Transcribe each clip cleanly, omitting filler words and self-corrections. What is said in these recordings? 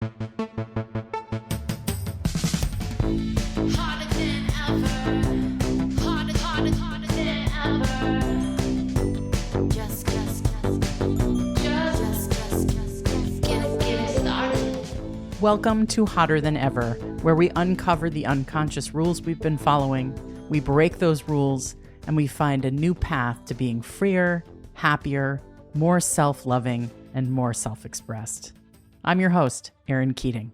Harder than ever. Harder than ever. Just get started. Welcome to Hotter Than Ever, where we uncover the unconscious rules we've been following, we break those rules, and we find a new path to being freer, happier, more self-loving, and more self-expressed. I'm your host, Erin Keating.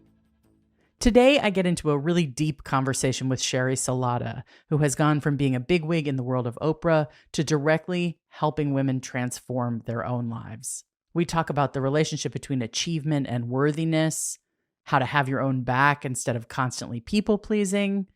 Today, I get into a really deep conversation with Sheri Salata, who has gone from being a bigwig in the world of Oprah to directly helping women transform their own lives. We talk about the relationship between achievement and worthiness, how to have your own back instead of constantly people-pleasing,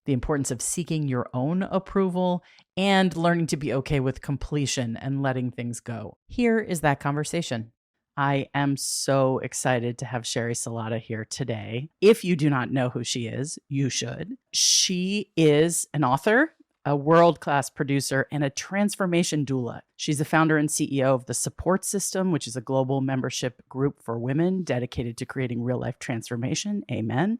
the importance of seeking your own approval, and learning to be okay with completion and letting things go. Here is that conversation. I am so excited to have Sheri Salata here today. If you do not know who she is, you should. She is an author, a world-class producer, and a transformation doula. She's the founder and CEO of The Support System, which is a global membership group for women dedicated to creating real-life transformation. Amen.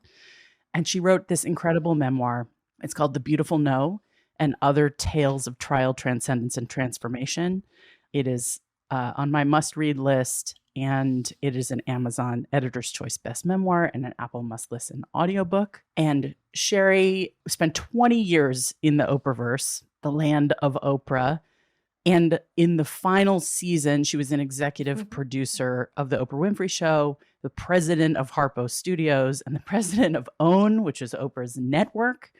And she wrote this incredible memoir. It's called The Beautiful No and Other Tales of Trial, Transcendence, and Transformation. It is on my must-read list, and it is an Amazon Editor's Choice Best Memoir and an Apple Must-Listen audiobook. And Sheri spent 20 years in the Oprahverse, the land of Oprah. And in the final season, she was an executive producer of The Oprah Winfrey Show, the president of Harpo Studios, and the president of OWN, which is Oprah's network.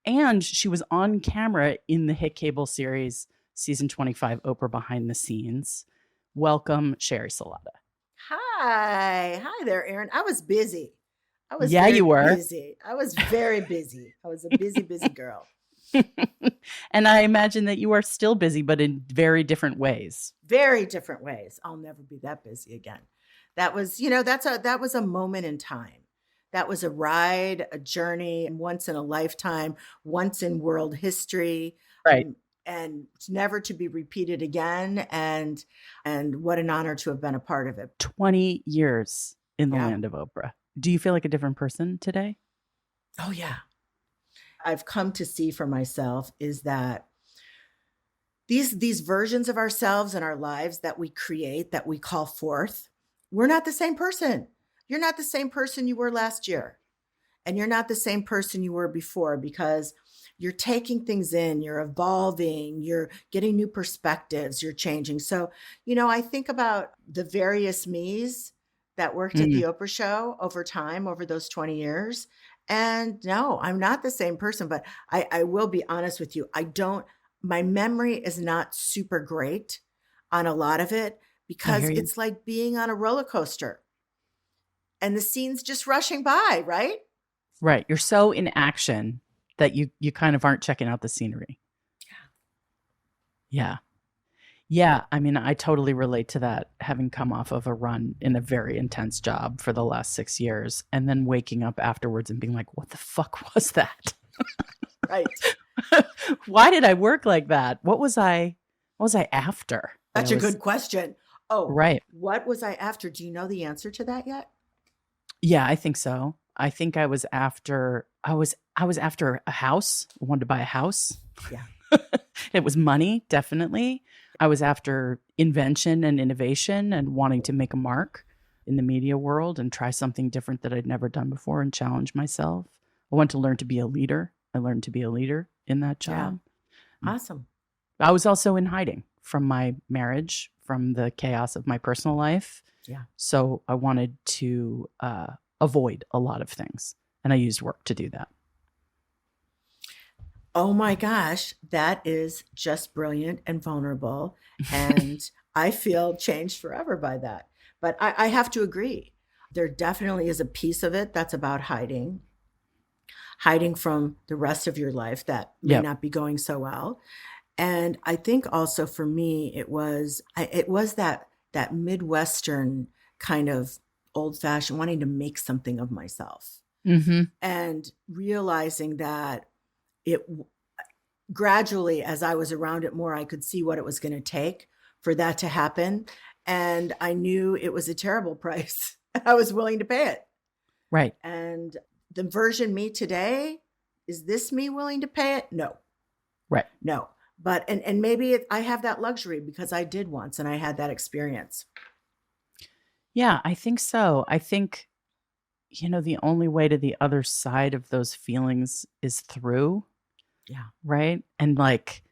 And she was on camera in the hit cable series, season 25, Oprah Behind the Scenes. Welcome, Sheri Salata. Hi there, Erin. I was busy. You were busy. I was very busy. I was a busy girl. And I imagine that you are still busy, but in very different ways. Very different ways. I'll never be that busy again. That was, that was a moment in time. That was a ride, a journey, once in a lifetime, once in world history. Right. And never to be repeated again. And what an honor to have been a part of it. 20 years in the land of Oprah. Do you feel like a different person today? Oh, yeah. I've come to see for myself is that these versions of ourselves and our lives that we create, that we call forth, we're not the same person. You're not the same person you were last year. And you're not the same person you were before, because you're taking things in, you're evolving, you're getting new perspectives, you're changing. So, I think about the various me's that worked at the Oprah show over time, over those 20 years. And no, I'm not the same person, but I will be honest with you. My memory is not super great on a lot of it, because it's like being on a roller coaster and the scene's just rushing by, right? Right. You're so in action that you kind of aren't checking out the scenery. Yeah. I mean, I totally relate to that, having come off of a run in a very intense job for the last 6 years and then waking up afterwards and being like, what the fuck was that? Right. Why did I work like that? What was I after? That's a good question. Oh, right. What was I after? Do you know the answer to that yet? Yeah, I think so. I think I was after a house. I wanted to buy a house. Yeah. It was money, definitely. I was after invention and innovation and wanting to make a mark in the media world and try something different that I'd never done before and challenge myself. I wanted to learn to be a leader. I learned to be a leader in that job. Yeah. Awesome. I was also in hiding from my marriage, from the chaos of my personal life. Yeah. So I wanted to avoid a lot of things. And I used work to do that. Oh my gosh, that is just brilliant and vulnerable. And I feel changed forever by that. But I have to agree. There definitely is a piece of it that's about hiding from the rest of your life that may not be going so well. And I think also for me, it was that Midwestern kind of old-fashioned wanting to make something of myself. Mm-hmm. And realizing that it gradually, as I was around it more, I could see what it was going to take for that to happen. And I knew it was a terrible price. I was willing to pay it. Right. And the version me today, is this me willing to pay it? No, Right. no. But, and maybe I have that luxury because I did once and I had that experience. Yeah, I think so. I think, the only way to the other side of those feelings is through, Yeah. right? And like,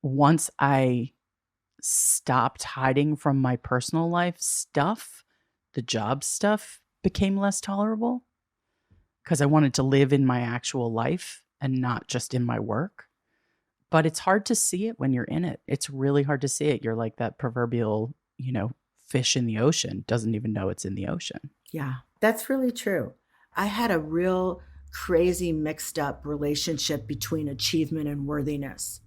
once I stopped hiding from my personal life stuff, the job stuff became less tolerable because I wanted to live in my actual life and not just in my work. But it's hard to see it when you're in it. It's really hard to see it. You're like that proverbial, fish in the ocean, doesn't even know it's in the ocean. Yeah, that's really true. I had a real crazy mixed up relationship between achievement and worthiness.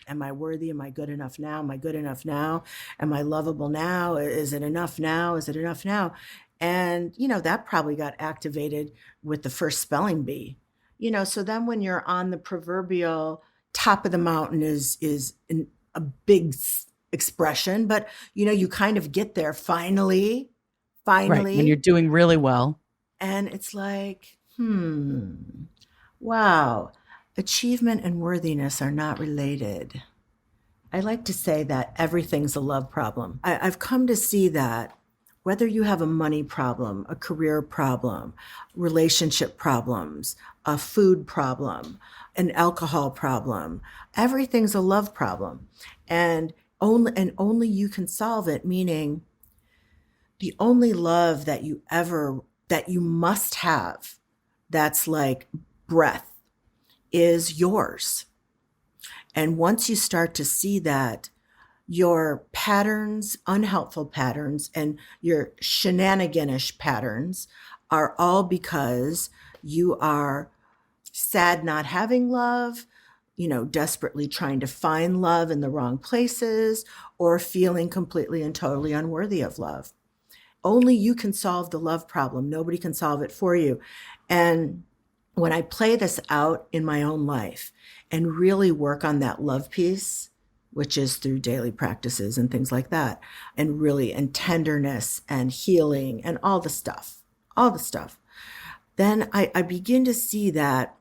Am I worthy? Am I good enough now? Am I good enough now? Am I lovable now? Is it enough now? Is it enough now? And, that probably got activated with the first spelling bee. So then when you're on the proverbial top of the mountain is a big expression, but, you kind of get there finally. Right. When you're doing really well. And it's like, wow, achievement and worthiness are not related. I like to say that everything's a love problem. I've come to see that whether you have a money problem, a career problem, relationship problems, a food problem, an alcohol problem, everything's a love problem. And only you can solve it, meaning the only love that you must have that's like breath is yours. And once you start to see that, your patterns, unhelpful patterns, and your shenaniganish patterns are all because you are sad not having love, desperately trying to find love in the wrong places, or feeling completely and totally unworthy of love. Only you can solve the love problem. Nobody can solve it for you. And when I play this out in my own life and really work on that love piece, which is through daily practices and things like that, and tenderness and healing and all the stuff, then I begin to see that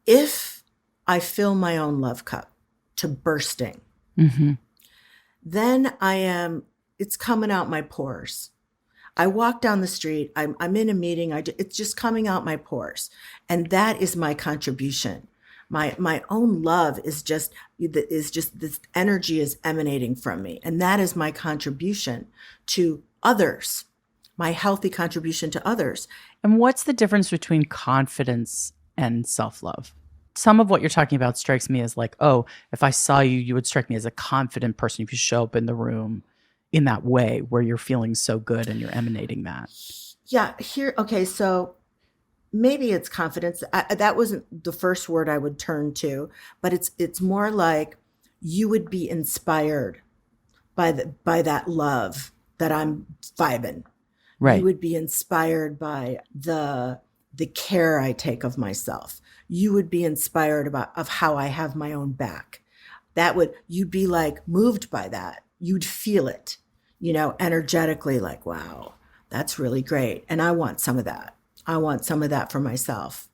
if I fill my own love cup to bursting, then it's coming out my pores. I walk down the street, I'm in a meeting, it's just coming out my pores. And that is my contribution. My own love is just this energy is emanating from me. And that is my contribution to others, my healthy contribution to others. And what's the difference between confidence and self-love? Some of what you're talking about strikes me as like, oh, if I saw you, you would strike me as a confident person if you show up in the room in that way where you're feeling so good and you're emanating that. Yeah, okay, so maybe it's confidence. That wasn't the first word I would turn to, but it's more like you would be inspired by that love that I'm vibing. Right. You would be inspired by the care I take of myself. You would be inspired of how I have my own back. You'd be like moved by that. You'd feel it, energetically, like, wow, that's really great. And I want some of that. I want some of that for myself.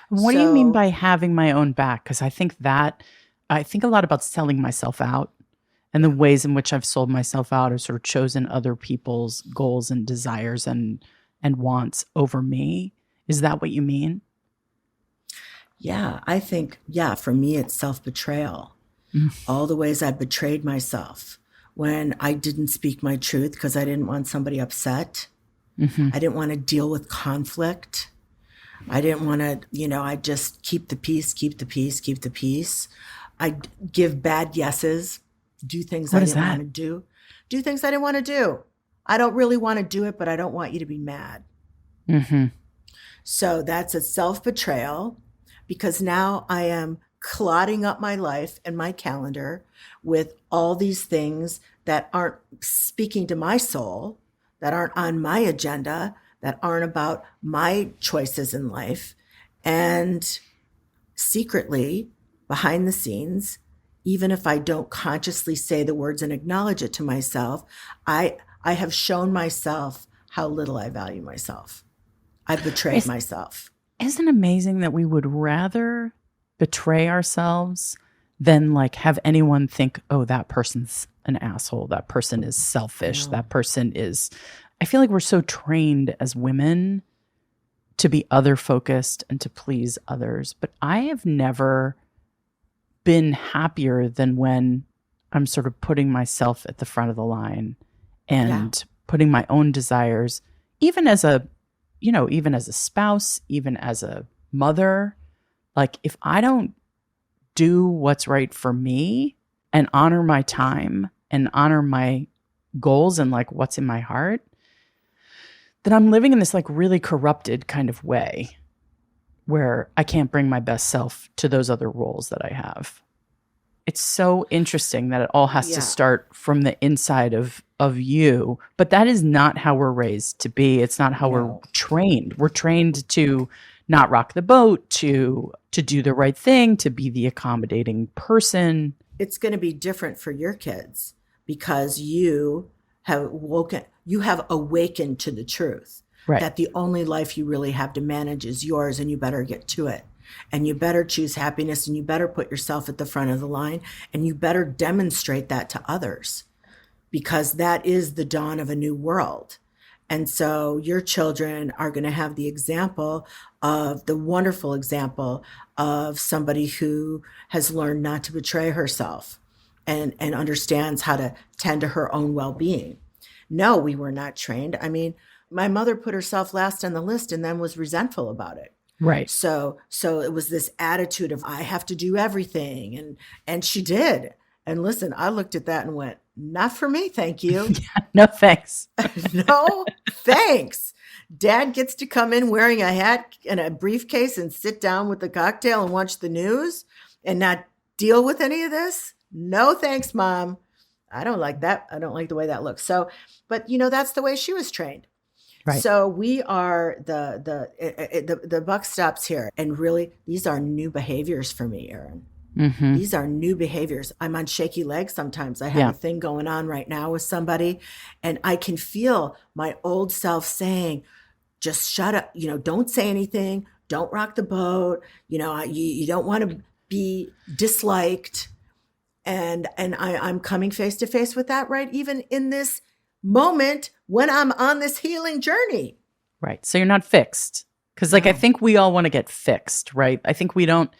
What do you mean by having my own back? Because I think a lot about selling myself out and the ways in which I've sold myself out or sort of chosen other people's goals and desires and wants over me. Is that what you mean? Yeah, I think, for me, it's self-betrayal. All the ways I betrayed myself when I didn't speak my truth because I didn't want somebody upset. I didn't want to deal with conflict. I didn't want to, I just keep the peace. I give bad yeses, do things I didn't want to do things I didn't want to do. I don't really want to do it, but I don't want you to be mad. So that's a self-betrayal because now I am clodding up my life and my calendar with all these things that aren't speaking to my soul, that aren't on my agenda, that aren't about my choices in life. And secretly, behind the scenes, even if I don't consciously say the words and acknowledge it to myself, I have shown myself how little I value myself. I betrayed myself. Isn't it amazing that we would rather betray ourselves than like have anyone think, oh, that person's an asshole. That person is selfish. That person is, I feel like we're so trained as women to be other focused and to please others. But I have never been happier than when I'm sort of putting myself at the front of the line and putting my own desires, even as a, even as a spouse, even as a mother. Like if I don't do what's right for me and honor my time and honor my goals and like what's in my heart, then I'm living in this like really corrupted kind of way where I can't bring my best self to those other roles that I have. It's so interesting that it all has to start from the inside of you, but that is not how we're raised to be. It's not how we're trained. We're trained to not rock the boat, to do the right thing, to be the accommodating person. It's going to be different for your kids because you have awakened to the truth that the only life you really have to manage is yours, and you better get to it. And you better choose happiness, and you better put yourself at the front of the line, and you better demonstrate that to others, because that is the dawn of a new world. And so your children are going to have the wonderful example of somebody who has learned not to betray herself and understands how to tend to her own well-being. No, we were not trained. I mean, my mother put herself last on the list and then was resentful about it. Right. So it was this attitude of I have to do everything, and she did. And listen, I looked at that and went, not for me, thank you. No thanks. No thanks. Dad gets to come in wearing a hat and a briefcase and sit down with the cocktail and watch the news and not deal with any of this. No thanks, Mom. I don't like that. I don't like the way that looks. So, but that's the way she was trained. Right. So we are the buck stops here. And really, these are new behaviors for me, Erin. Mm-hmm. These are new behaviors. I'm on shaky legs sometimes. I have a thing going on right now with somebody, and I can feel my old self saying, just shut up. Don't say anything. Don't rock the boat. You don't want to be disliked. And I'm coming face to face with that, right? Even in this moment when I'm on this healing journey. Right. So you're not fixed. Because I think we all want to get fixed, right? I think we don't.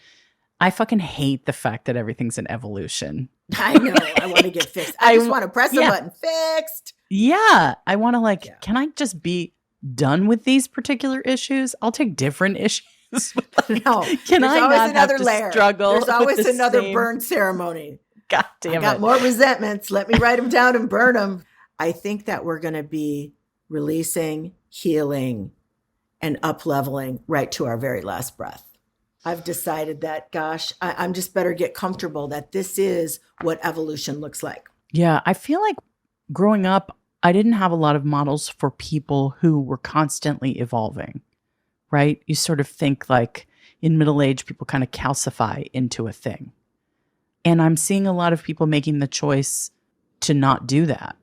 I fucking hate the fact that everything's an evolution. I know. I want to get fixed. I just want to press a button. Fixed. Yeah. I want to can I just be done with these particular issues? I'll take different issues. No. Can I not another have to layer. struggle? There's always another same burn ceremony. God damn it. I got more resentments. Let me write them down and burn them. I think that we're going to be releasing, healing, and upleveling right to our very last breath. I've decided that, gosh, I'm just better get comfortable that this is what evolution looks like. Yeah, I feel like growing up, I didn't have a lot of models for people who were constantly evolving, right? You sort of think like in middle age, people kind of calcify into a thing. And I'm seeing a lot of people making the choice to not do that.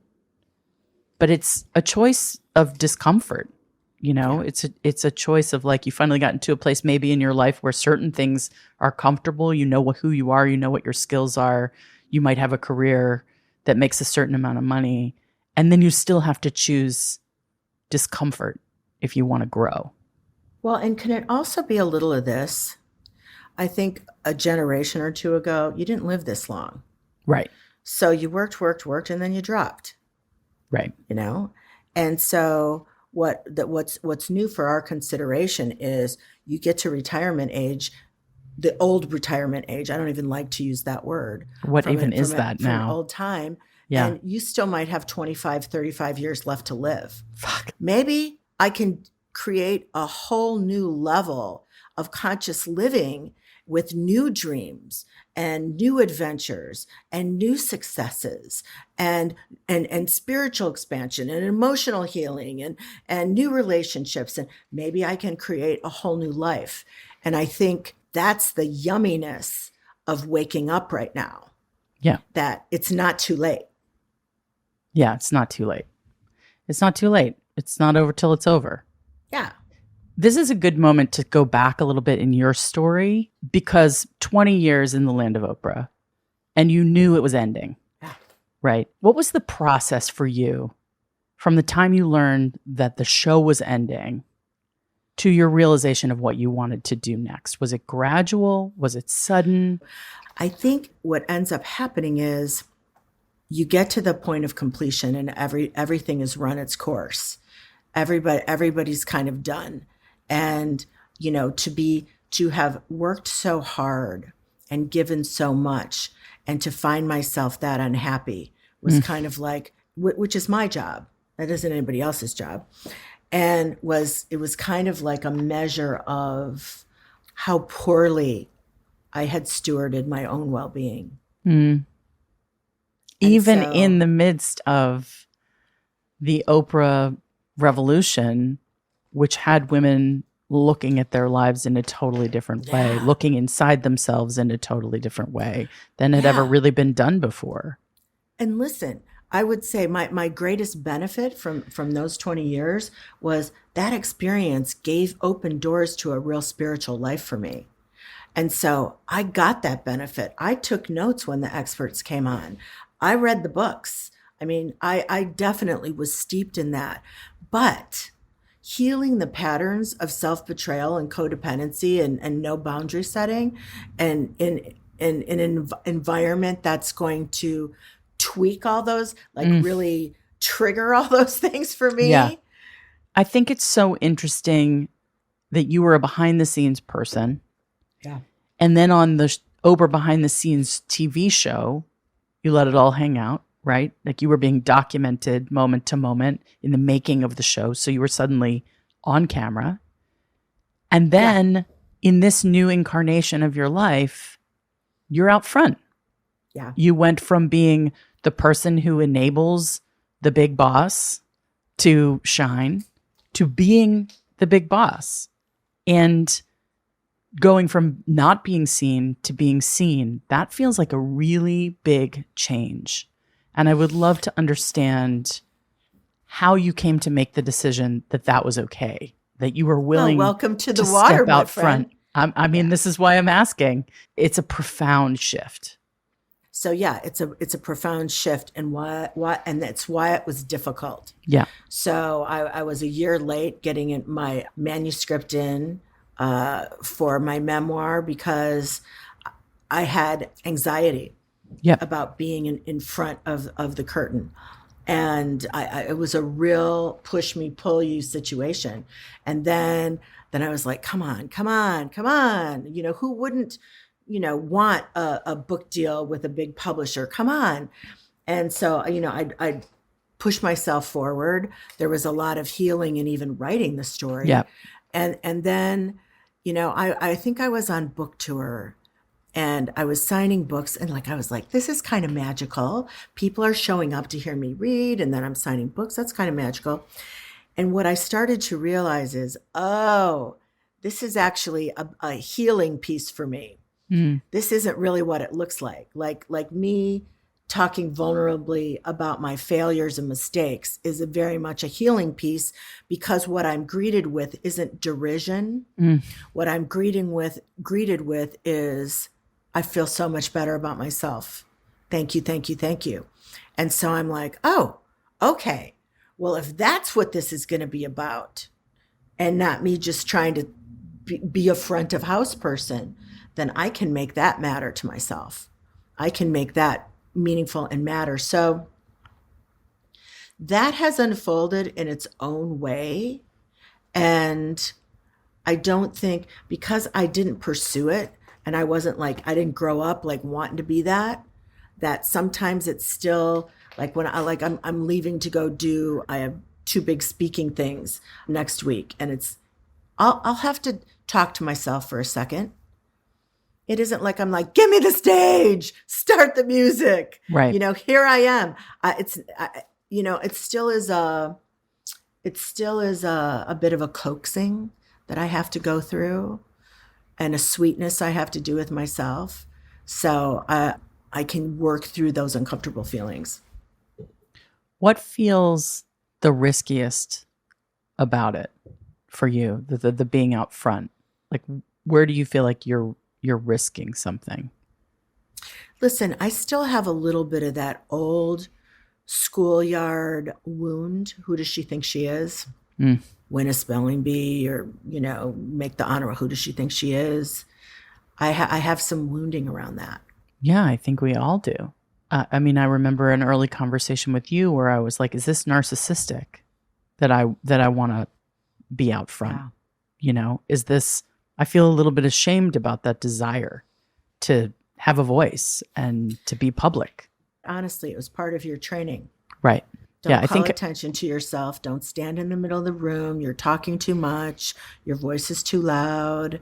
But it's a choice of discomfort. It's a choice of you finally got into a place maybe in your life where certain things are comfortable. You know who you are. You know what your skills are. You might have a career that makes a certain amount of money. And then you still have to choose discomfort if you want to grow. Well, and can it also be a little of this? I think a generation or two ago, you didn't live this long. Right. So you worked, and then you dropped. Right. And so what's new for our consideration is you get to retirement age, the old retirement age. I don't even like to use that word. What even is that now? From an old time. Yeah. And you still might have 25, 35 years left to live. Fuck. Maybe I can create a whole new level of conscious living with new dreams and new adventures and new successes and spiritual expansion and emotional healing and new relationships. And maybe I can create a whole new life. And I think that's the yumminess of waking up right now. Yeah. That it's not too late. Yeah, it's not too late. It's not too late. It's not over till it's over. Yeah. This is a good moment to go back a little bit in your story, because 20 years in the land of Oprah and you knew it was ending, Yeah. right? What was the process for you from the time you learned that the show was ending to your realization of what you wanted to do next? Was it gradual? Was it sudden? I think what ends up happening is you get to the point of completion and everything has run its course. Everybody's kind of done. And, to have worked so hard and given so much and to find myself that unhappy was kind of like, which is my job. That isn't anybody else's job. And it was kind of like a measure of how poorly I had stewarded my own well-being. Even so- in the midst of the Oprah revolution, which had women looking at their lives in a totally different way, Yeah. looking inside themselves in a totally different way than had ever Yeah. really been done before. And listen, I would say my greatest benefit from those 20 years was that experience gave open doors to a real spiritual life for me. And so I got that benefit. I took notes when the experts came on. I read the books. I mean, I definitely was steeped in that. But healing the patterns of self-betrayal and codependency and no boundary setting and in an environment that's going to tweak all those, like really trigger all those things for me. Yeah. I think it's so interesting that you were a behind the scenes person. Yeah. And then on the Oprah behind the scenes TV show, you let it all hang out, right? Like you were being documented moment to moment in the making of the show. So you were suddenly on camera. And then in this new incarnation of your life, you're out front. Yeah. You went from being the person who enables the big boss to shine to being the big boss. And going from not being seen to being seen, that feels like a really big change. And I would love to understand how you came to make the decision that that was okay, that you were willing welcome to the to water, step my out friend. front. I mean, this is why I'm asking. It's a profound shift. So yeah, it's a profound shift, and and that's why it was difficult. Yeah. So I was a year late getting my manuscript in for my memoir because I had anxiety Yeah. about being in front of the curtain. And it was a real push me, pull you situation. And then I was like, come on. Who wouldn't, want a book deal with a big publisher? Come on. And so, I'd push myself forward. There was a lot of healing in even writing the story. Yeah. And then, I think I was on book tour and I was signing books and I was like, this is kind of magical. People are showing up to hear me read and then I'm signing books. That's kind of magical. And what I started to realize is, this is actually a healing piece for me. This isn't really what it looks like. Like me talking vulnerably about my failures and mistakes is very much a healing piece because what I'm greeted with isn't derision. What I'm greeted with is, I feel so much better about myself. Thank you, thank you, thank you. And so I'm like, oh, okay. Well, if that's what this is going to be about and not me just trying to be a front of house person, then I can make that matter to myself. I can make that meaningful and matter. So that has unfolded in its own way. And I don't think, because I didn't pursue it and I I didn't grow up wanting to be that sometimes it's still when I'm leaving to go I have 2 big speaking things next week and I'll have to talk to myself for a second. It isn't like I'm give me the stage, start the music. Right. Here I am. It still is a bit of a coaxing that I have to go through and a sweetness I have to do with myself. So I can work through those uncomfortable feelings. What feels the riskiest about it for you, the being out front? Like, where do you feel like you're risking something? Listen, I still have a little bit of that old schoolyard wound. Who does she think she is? Mm. Win a spelling bee, or, make the honor. Who does she think she is? I have some wounding around that. Yeah, I think we all do. I remember an early conversation with you where I was like, is this narcissistic that I want to be out front? Yeah. Is this, I feel a little bit ashamed about that desire to have a voice and to be public. Honestly, it was part of your training. Right. Don't call attention to yourself. Don't stand in the middle of the room. You're talking too much. Your voice is too loud.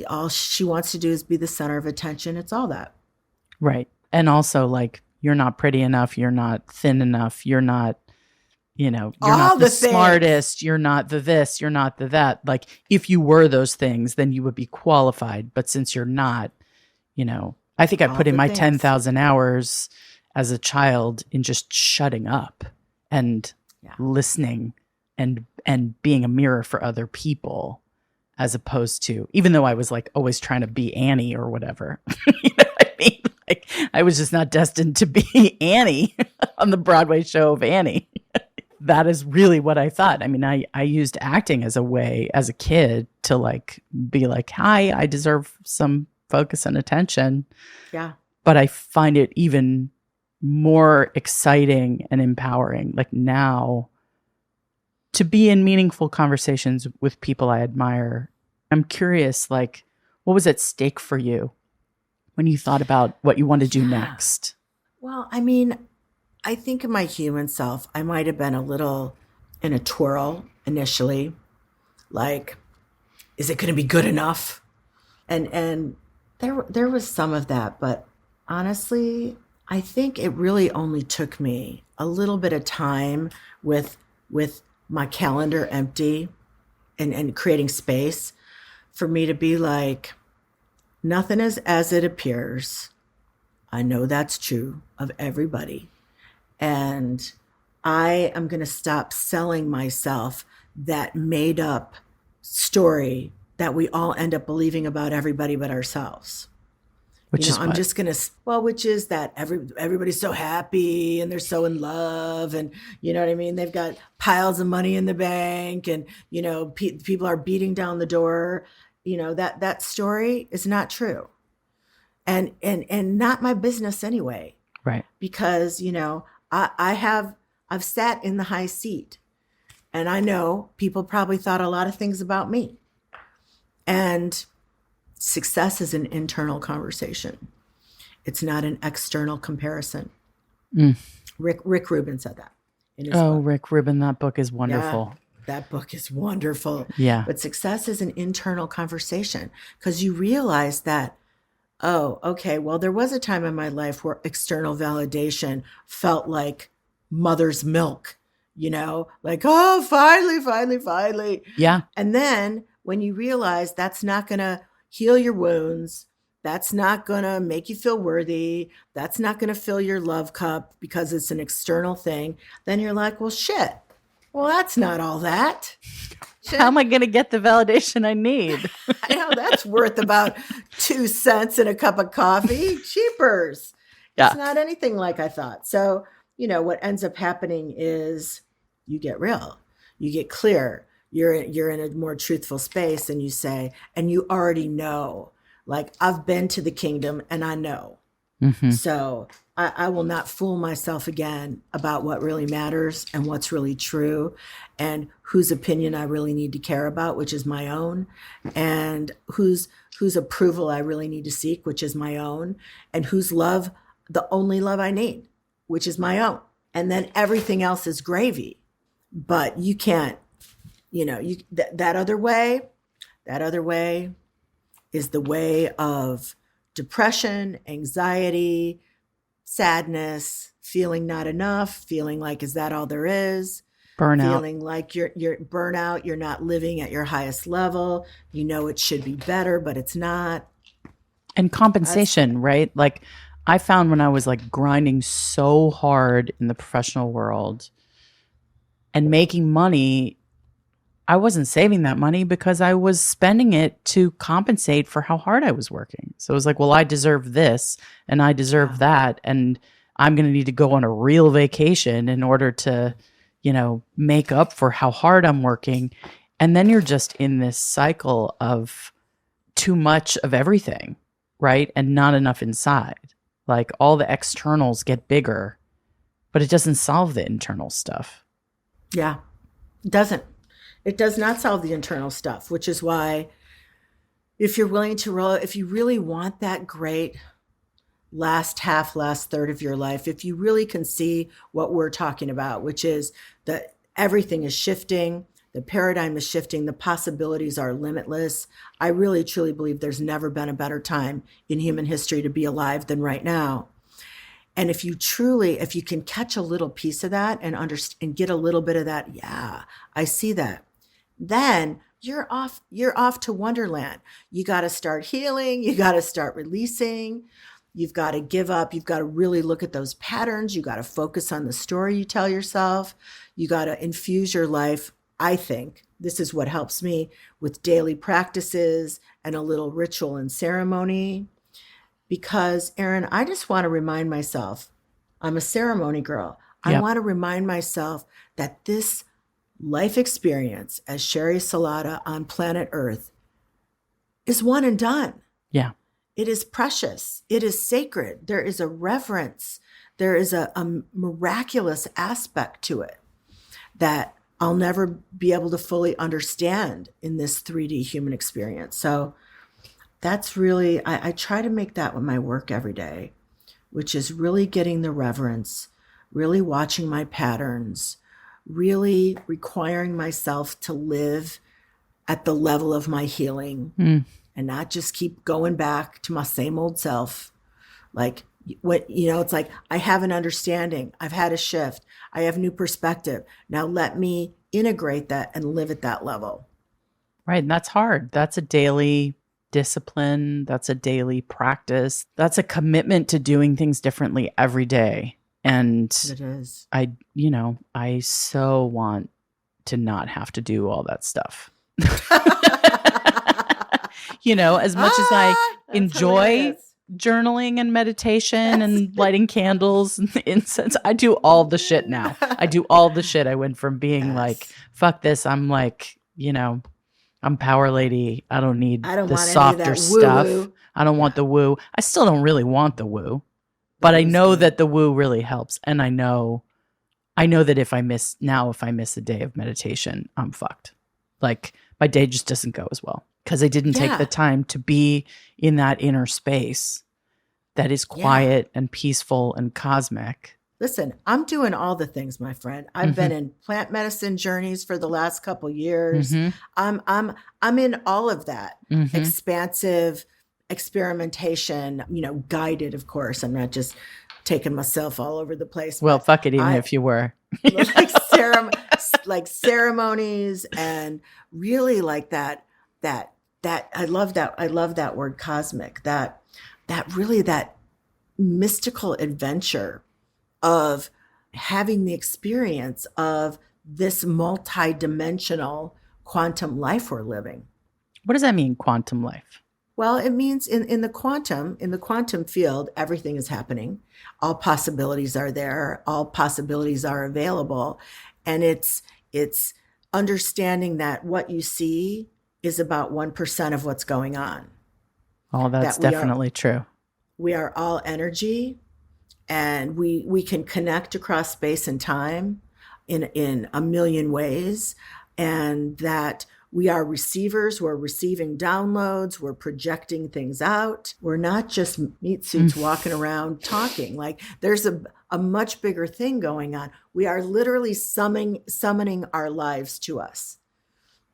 All she wants to do is be the center of attention. It's all that. Right. And also, like, you're not pretty enough. You're not thin enough. You're not, you're not the smartest. You're not the this. You're not the that. Like, if you were those things, then you would be qualified. But since you're not, I think I put in my 10,000 hours as a child in just shutting up and listening and being a mirror for other people, as opposed to, even though I was like always trying to be Annie or whatever. You know what I mean? Like, I was just not destined to be Annie on the Broadway show of Annie. That is really what I thought. I mean, I used acting as a way as a kid to like be like, hi, I deserve some focus and attention. Yeah. But I find it even more exciting and empowering, like now, to be in meaningful conversations with people I admire. I'm curious, like, what was at stake for you when you thought about what you want to do next? Well, I think in my human self, I might have been a little in a twirl initially. Like, is it going to be good enough? And there was some of that, but honestly, I think it really only took me a little bit of time with my calendar empty and creating space for me to be like, nothing is as it appears. I know that's true of everybody. And I am going to stop selling myself that made up story that we all end up believing about everybody but ourselves. Which is I'm just going to, which is that everybody's so happy and they're so in love, and you know what I mean? They've got piles of money in the bank, and, people are beating down the door. That story is not true. And not my business anyway. Right. Because, I've sat in the high seat, and I know people probably thought a lot of things about me. And success is an internal conversation. It's not an external comparison. Mm. Rick Rubin said that in his book. Rick Rubin, that book is wonderful. Yeah, that book is wonderful. Yeah. But success is an internal conversation, because you realize that, oh, okay, well, there was a time in my life where external validation felt like mother's milk, like, oh, finally. Yeah. And then when you realize that's not going to heal your wounds, that's not going to make you feel worthy, that's not going to fill your love cup because it's an external thing, then you're like, well, shit. Well, that's not all that. Shit. How am I going to get the validation I need? I know that's worth about 2 cents in a cup of coffee. Cheapers. Yeah. It's not anything like I thought. So, what ends up happening is you get real, you get clear. You're in a more truthful space, and you say, and you already know, like, I've been to the kingdom and I know. Mm-hmm. So I will not fool myself again about what really matters and what's really true, and whose opinion I really need to care about, which is my own, and whose approval I really need to seek, which is my own, and whose love, the only love I need, which is my own. And then everything else is gravy. But you can't, that other way is the way of depression, anxiety, sadness, feeling not enough, feeling like, is that all there is? Burnout. Feeling like you're burnout, you're not living at your highest level. It should be better, but it's not. And compensation, right? Like, I found when I was like grinding so hard in the professional world and making money, I wasn't saving that money because I was spending it to compensate for how hard I was working. So it was like, well, I deserve this and I deserve that. And I'm going to need to go on a real vacation in order to, make up for how hard I'm working. And then you're just in this cycle of too much of everything, right? And not enough inside. Like all the externals get bigger, but it doesn't solve the internal stuff. Yeah, it doesn't. It does not solve the internal stuff, which is why if you're willing to roll, if you really want that great last third of your life, if you really can see what we're talking about, which is that everything is shifting, the paradigm is shifting, the possibilities are limitless. I really truly believe there's never been a better time in human history to be alive than right now. And if you can catch a little piece of that and understand and get a little bit of that, yeah, I see that. Then you're off to Wonderland. You got to start healing. You got to start releasing. You've got to give up. You've got to really look at those patterns. You got to focus on the story you tell yourself. You got to infuse your life. I think this is what helps me with daily practices and a little ritual and ceremony. Because, Erin, I just want to remind myself, I'm a ceremony girl. I want to remind myself that this life experience as Sheri Salata on planet Earth is one and done. Yeah. It is precious. It is sacred. There is a reverence. There is a miraculous aspect to it that I'll never be able to fully understand in this 3D human experience. So that's really, I try to make that with my work every day, which is really getting the reverence, really watching my patterns, really requiring myself to live at the level of my healing and not just keep going back to my same old self. Like it's like, I have an understanding. I've had a shift. I have new perspective. Now let me integrate that and live at that level. Right. And that's hard. That's a daily discipline. That's a daily practice. That's a commitment to doing things differently every day. And it is. I so want to not have to do all that stuff. As much as I enjoy hilarious. Journaling and meditation and lighting candles and incense, I do all the shit now. I do all the shit. I went from being like, fuck this. I'm like, I'm power lady. I don't need the softer stuff. I don't want the woo. I still don't really want the woo, but I know that the woo really helps. And I know that if I miss a day of meditation, I'm fucked. Like my day just doesn't go as well because I didn't take the time to be in that inner space that is quiet and peaceful and cosmic. Listen, I'm doing all the things, my friend. I've been in plant medicine journeys for the last couple years. I'm in all of that expansive experimentation, guided, of course. I'm not just taking myself all over the place. Well, fuck it, even if you were. like ceremonies and really like that I love that word cosmic, that mystical adventure of having the experience of this multi-dimensional quantum life we're living. What does that mean, quantum life? Well, it means in the quantum field, everything is happening. All possibilities are there. All possibilities are available. And it's understanding that what you see is about 1% of what's going on. Oh, that's definitely true. We are all energy, and we can connect across space and time in a million ways, and that we are receivers. We're receiving downloads. We're projecting things out. We're not just meat suits walking around talking. Like there's a much bigger thing going on. We are literally summoning our lives to us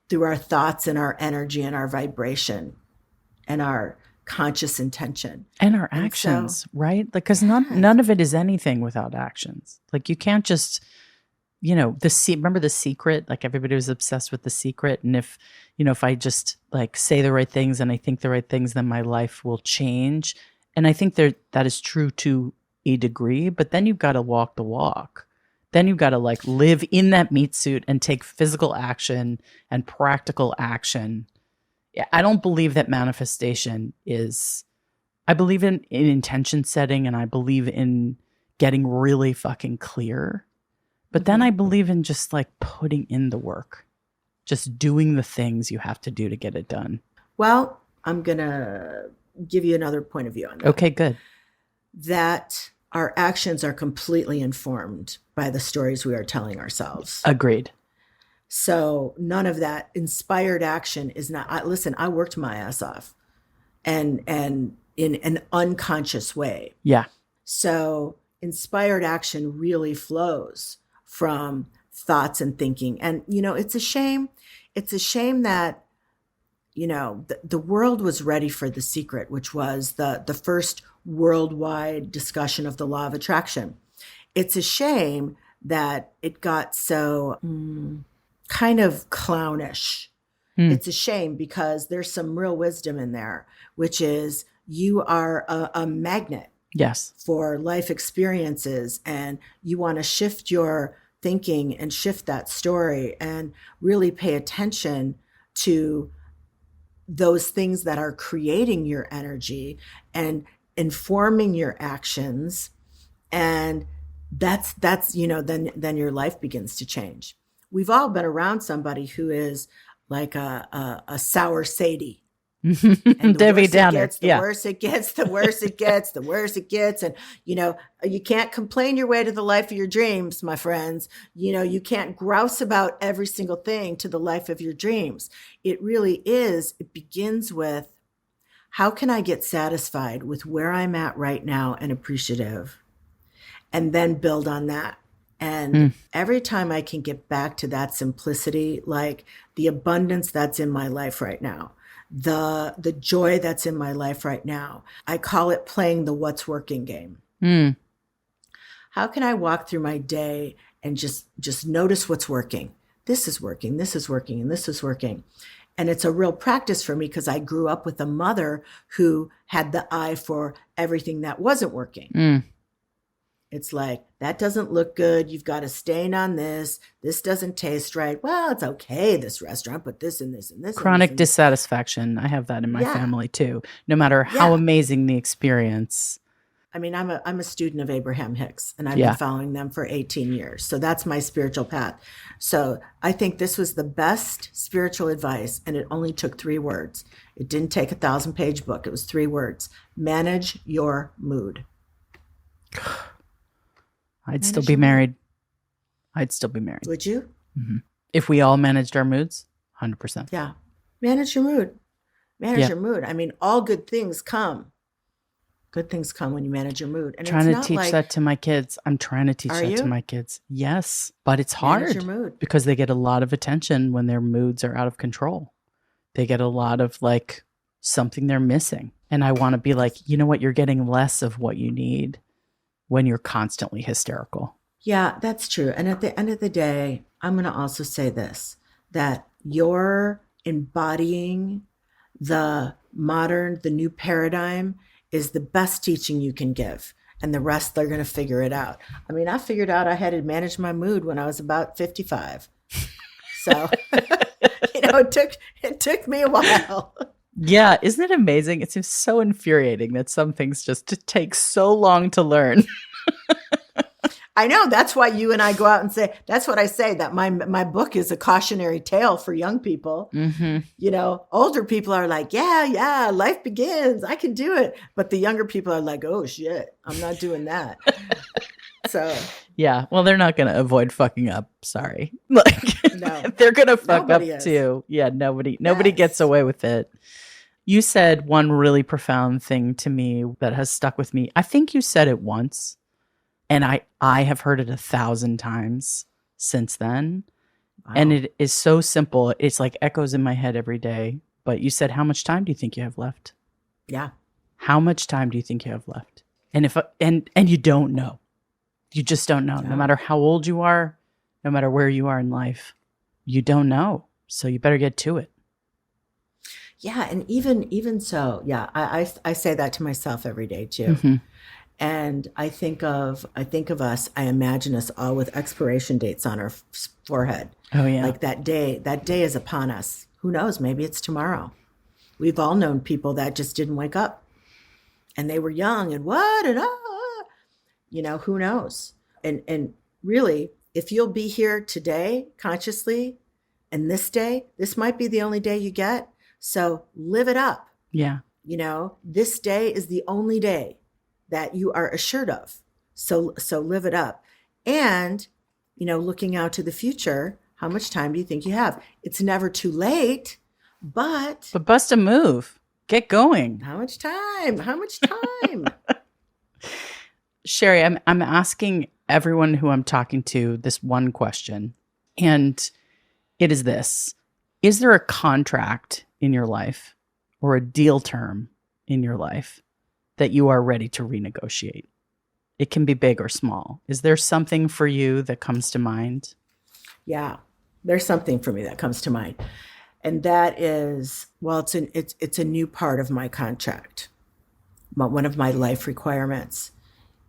through our thoughts and our energy and our vibration and our conscious intention. And our actions, right? Because none of it is anything without actions. Like you can't just... remember The Secret? Like everybody was obsessed with The Secret. And if I just like say the right things and I think the right things, then my life will change. And I think that is true to a degree, but then you've got to walk the walk. Then you've got to like live in that meat suit and take physical action and practical action. Yeah, I don't believe that manifestation is, I believe in intention setting, and I believe in getting really fucking clear. But then I believe in just like putting in the work, just doing the things you have to do to get it done. Well, I'm going to give you another point of view on that. Okay, good. That our actions are completely informed by the stories we are telling ourselves. Agreed. So none of that inspired action is not, listen, I worked my ass off and in an unconscious way. Yeah. So inspired action really flows from thoughts and thinking. And, you know, it's a shame. It's a shame that, you know, the world was ready for The Secret, which was the first worldwide discussion of the law of attraction. It's a shame that it got so kind of clownish. It's a shame because there's some real wisdom in there, which is you are a magnet. Yes. For life experiences, and you want to shift your thinking and shift that story and really pay attention to those things that are creating your energy and informing your actions. And that's you know, then your life begins to change. We've all been around somebody who is like a sour Sadie. And Debbie Downer. The worse it gets, the worse it gets, the worse it gets. And, you know, you can't complain your way to the life of your dreams, my friends. You know, you can't grouse about every single thing to the life of your dreams. It really is. It begins with, how can I get satisfied with where I'm at right now and appreciative? And then build on that. And every time I can get back to that simplicity, like the abundance that's in my life right now, the joy that's in my life right now, I call it playing the what's working game. How can I walk through my day and just notice what's working? This is working, this is working, and this is working. And it's a real practice for me because I grew up with a mother who had the eye for everything that wasn't working. It's like, that doesn't look good. You've got a stain on this. This doesn't taste right. Well, it's okay, this restaurant, but this and this and this. Chronic and this. dissatisfaction. I have that in my family too. No matter how amazing the experience. I mean, I'm a student of Abraham Hicks, and I've been following them for 18 years. So that's my spiritual path. So I think this was the best spiritual advice, and it only took 3 words. It didn't take a 1,000-page book. It was 3 words. Manage your mood. I'd still be married. I'd still be married. Would you? If we all managed our moods, 100%. Yeah. Manage your mood. Manage your mood. I mean, all good things come. Good things come when you manage your mood. And trying to teach that to my kids. I'm trying to teach that to my kids. Yes. But it's hard manage your mood. Because they get a lot of attention when their moods are out of control. They get a lot of like something they're missing. And I want to be like, you know what? You're getting less of what you need when you're constantly hysterical. Yeah, that's true. And at the end of the day, I'm going to also say this, that you're embodying the new paradigm is the best teaching you can give. And the rest, they're going to figure it out. I mean, I figured out I had to manage my mood when I was about 55. So, you know, it took me a while. Yeah, isn't it amazing? It seems so infuriating that some things just take so long to learn. I know. That's why you and I go out and say, that's what I say, that my book is a cautionary tale for young people. You know, older people are like, yeah, life begins. I can do it. But the younger people are like, oh, shit, I'm not doing that. So. Yeah, well, they're not going to avoid fucking up. Sorry. Like, no, they're going to fuck nobody up is. too. Yeah, nobody gets away with it. You said one really profound thing to me that has stuck with me. I think you said it once, and I have heard it 1,000 times since then. Wow. And it is so simple. It's like echoes in my head every day. But you said, how much time do you think you have left? Yeah. How much time do you think you have left? And and you don't know. You just don't know. Yeah. No matter how old you are, no matter where you are in life, you don't know. So you better get to it. Yeah. And even so, yeah, I say that to myself every day too. And I think of us, I imagine us all with expiration dates on our forehead. Oh, yeah. Like that day is upon us. Who knows? Maybe it's tomorrow. We've all known people that just didn't wake up and they were young and what and who knows? And really, if you'll be here today consciously and this day, this might be the only day you get. So live it up. Yeah. This day is the only day that you are assured of. So live it up. And, looking out to the future, how much time do you think you have? It's never too late, but bust a move. Get going. how much time? How much time? Sheri, I'm asking everyone who I'm talking to this one question, and it is this. Is there a contract in your life or a deal term in your life that you are ready to renegotiate? It can be big or small. Is there something for you that comes to mind? Yeah, there's something for me that comes to mind. And that is, well, it's a new part of my contract. One of my life requirements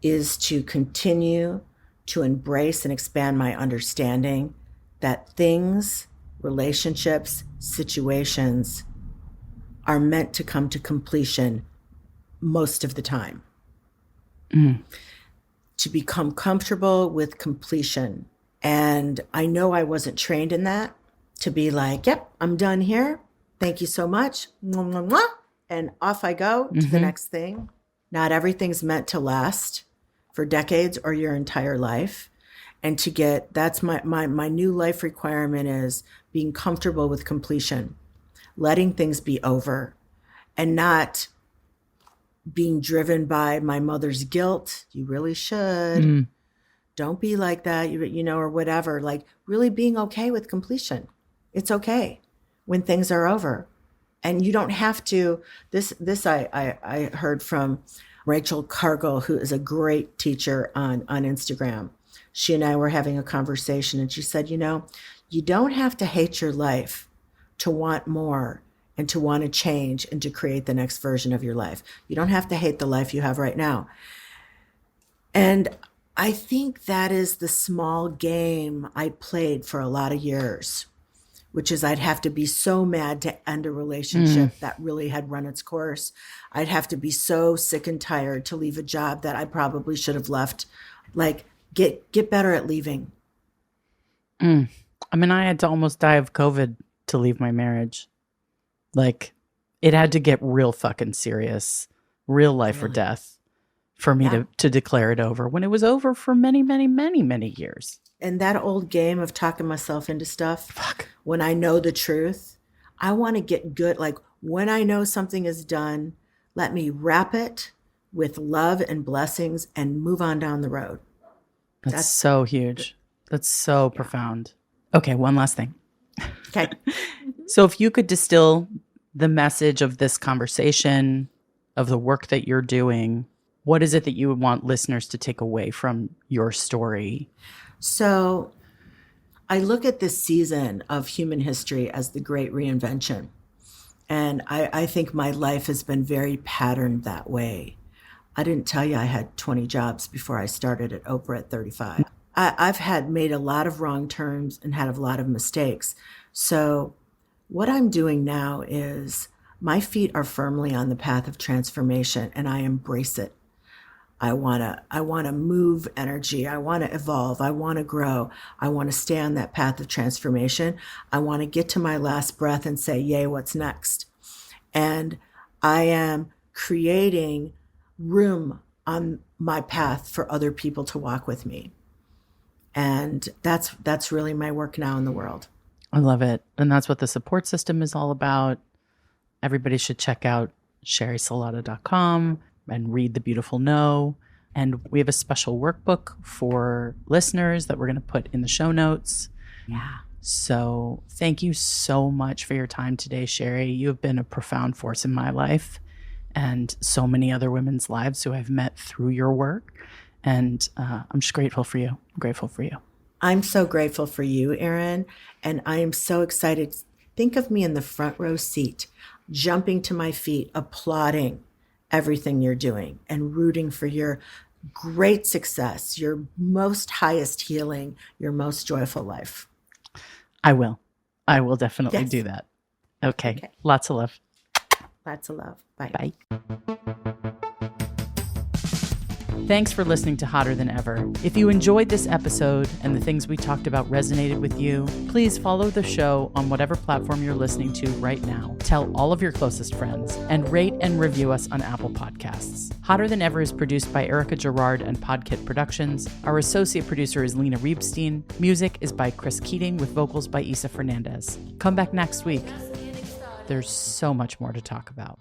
is to continue to embrace and expand my understanding that things, relationships, situations are meant to come to completion most of the time. To become comfortable with completion. And I know I wasn't trained in that, to be like, yep, I'm done here. Thank you so much. Mwah, mwah, mwah. And off I go to the next thing. Not everything's meant to last for decades or your entire life. And that's my new life requirement is being comfortable with completion, letting things be over and not being driven by my mother's guilt. You really should. Don't be like that, or whatever. Like really being okay with completion. It's okay when things are over. And you don't have to, this I heard from Rachel Cargill, who is a great teacher on Instagram. She and I were having a conversation and she said, you don't have to hate your life to want more and to want to change and to create the next version of your life. You don't have to hate the life you have right now. And I think that is the small game I played for a lot of years, which is I'd have to be so mad to end a relationship that really had run its course. I'd have to be so sick and tired to leave a job that I probably should have left. Like, get better at leaving. I mean, I had to almost die of COVID to leave my marriage. Like, it had to get real fucking serious, real life or death for me to declare it over when it was over for many, many, many, many years. And that old game of talking myself into stuff, when I know the truth, I want to get good. Like when I know something is done, let me wrap it with love and blessings and move on down the road. That's so huge. That's so profound. Okay, one last thing. Okay. So if you could distill the message of this conversation, of the work that you're doing, what is it that you would want listeners to take away from your story? So I look at this season of human history as the great reinvention. And I think my life has been very patterned that way. I didn't tell you I had 20 jobs before I started at Oprah at 35. I've made a lot of wrong turns and had a lot of mistakes. So what I'm doing now is my feet are firmly on the path of transformation and I embrace it. I want to move energy. I want to evolve. I want to grow. I want to stay on that path of transformation. I want to get to my last breath and say, yay, what's next? And I am creating room on my path for other people to walk with me. And that's really my work now in the world. I love it. And that's what the support system is all about. Everybody should check out sherisalata.com and read The Beautiful No. And we have a special workbook for listeners that we're going to put in the show notes. Yeah. So thank you so much for your time today, Sheri. You have been a profound force in my life and so many other women's lives who I've met through your work. And I'm just grateful for you. I'm grateful for you. I'm so grateful for you, Erin. And I am so excited. Think of me in the front row seat, jumping to my feet, applauding everything you're doing and rooting for your great success, your most highest healing, your most joyful life. I will. I will definitely Yes. do that. Okay. Okay. Lots of love. Lots of love. Bye. Bye. Thanks for listening to Hotter Than Ever. If you enjoyed this episode and the things we talked about resonated with you, please follow the show on whatever platform you're listening to right now. Tell all of your closest friends and rate and review us on Apple Podcasts. Hotter Than Ever is produced by Erica Gerard and Podkit Productions. Our associate producer is Lena Reebstein. Music is by Chris Keating with vocals by Isa Fernandez. Come back next week. There's so much more to talk about.